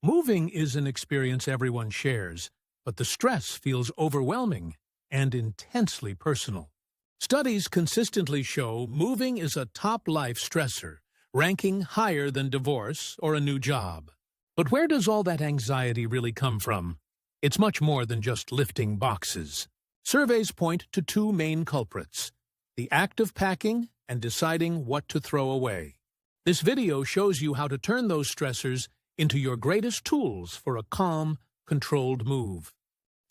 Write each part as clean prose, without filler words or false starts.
Moving is an experience everyone shares, but the stress feels overwhelming and intensely personal. Studies consistently show moving is a top life stressor, ranking higher than divorce or a new job. But where does all that anxiety really come from? It's much more than just lifting boxes. Surveys point to two main culprits: the act of packing and deciding what to throw away. This video shows you how to turn those stressors into your greatest tools for a calm, controlled move.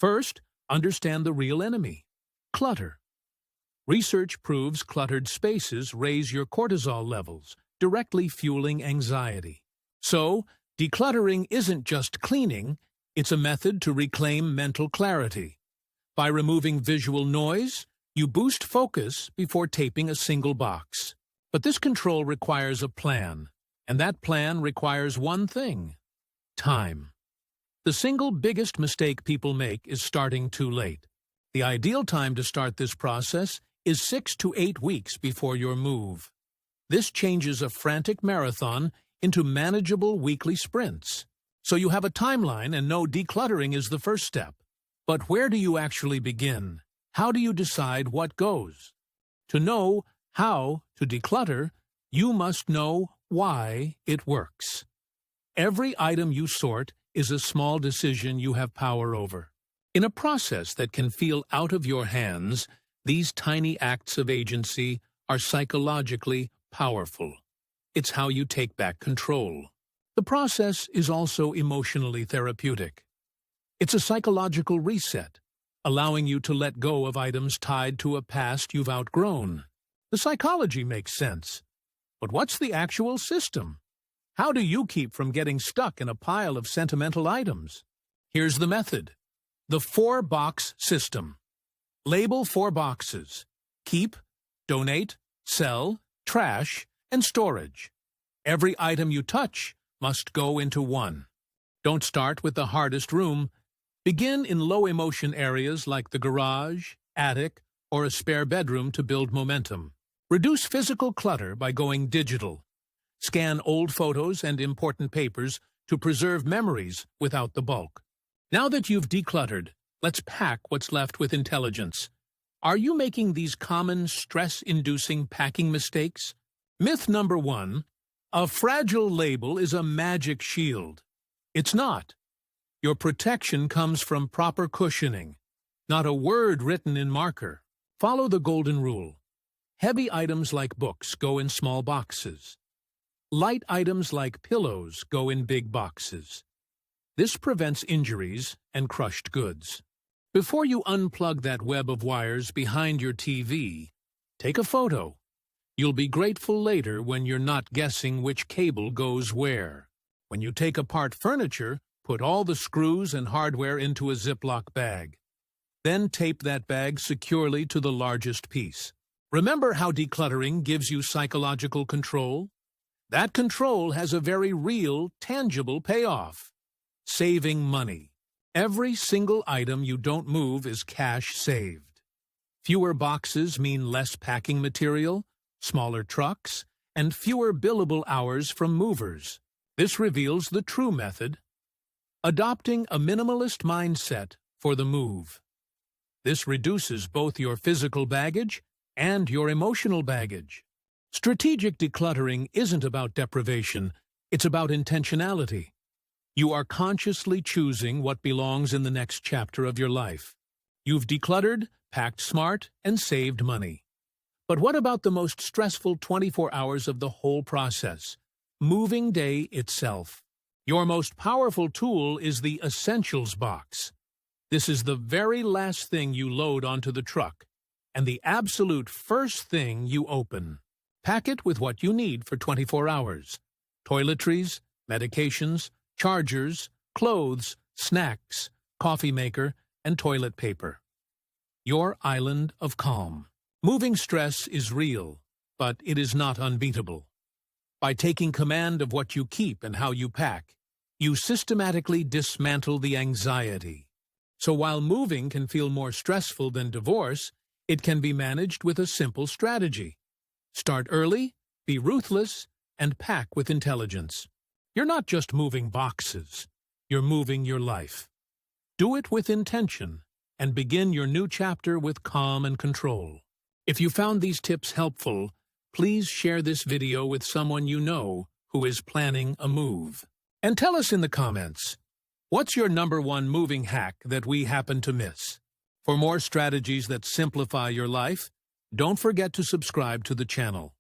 First, understand the real enemy: clutter. Research proves cluttered spaces raise your cortisol levels, directly fueling anxiety. So, decluttering isn't just cleaning, it's a method to reclaim mental clarity. By removing visual noise, you boost focus before taping a single box. But this control requires a plan, and that plan requires one thing: time. The single biggest mistake people make is starting too late. The ideal time to start this process is 6 to 8 weeks before your move. This changes a frantic marathon into manageable weekly sprints. So you have a timeline and know decluttering is the first step. But where do you actually begin? How do you decide what goes? To know how to declutter, you must know why it works. Every item you sort is a small decision you have power over. In a process that can feel out of your hands, these tiny acts of agency are psychologically powerful. It's how you take back control. The process is also emotionally therapeutic. It's a psychological reset, allowing you to let go of items tied to a past you've outgrown. The psychology makes sense. But what's the actual system? How do you keep from getting stuck in a pile of sentimental items? Here's the method: the 4-box system. Label 4 boxes: keep, donate, sell, trash, and storage. Every item you touch must go into one. Don't start with the hardest room. Begin in low-emotion areas like the garage, attic, or a spare bedroom to build momentum. Reduce physical clutter by going digital. Scan old photos and important papers to preserve memories without the bulk. Now that you've decluttered, let's pack what's left with intelligence. Are you making these common stress-inducing packing mistakes? Myth number 1: a fragile label is a magic shield. It's not. Your protection comes from proper cushioning, not a word written in marker. Follow the golden rule. Heavy items like books go in small boxes. Light items like pillows go in big boxes. This prevents injuries and crushed goods. Before you unplug that web of wires behind your TV, take a photo. You'll be grateful later when you're not guessing which cable goes where. When you take apart furniture, put all the screws and hardware into a Ziploc bag. Then tape that bag securely to the largest piece. Remember how decluttering gives you psychological control? That control has a very real, tangible payoff: saving money. Every single item you don't move is cash saved. Fewer boxes mean less packing material, smaller trucks, and fewer billable hours from movers. This reveals the true method: adopting a minimalist mindset for the move. This reduces both your physical baggage and your emotional baggage. Strategic decluttering isn't about deprivation, it's about intentionality. You are consciously choosing what belongs in the next chapter of your life. You've decluttered, packed smart, and saved money. But what about the most stressful 24 hours of the whole process? Moving day itself. Your most powerful tool is the Essentials box. This is the very last thing you load onto the truck, and the absolute first thing you open. Pack it with what you need for 24 hours. Toiletries, medications, chargers, clothes, snacks, coffee maker, and toilet paper. Your island of calm. Moving stress is real, but it is not unbeatable. By taking command of what you keep and how you pack, you systematically dismantle the anxiety. So while moving can feel more stressful than divorce, it can be managed with a simple strategy. Start early, be ruthless, and pack with intelligence. You're not just moving boxes. you're moving your life. Do it with intention and begin your new chapter with calm and control. If you found these tips helpful, please share this video with someone you know who is planning a move. And tell us in the comments, what's your #1 moving hack that we happen to miss? For more strategies that simplify your life, don't forget to subscribe to the channel.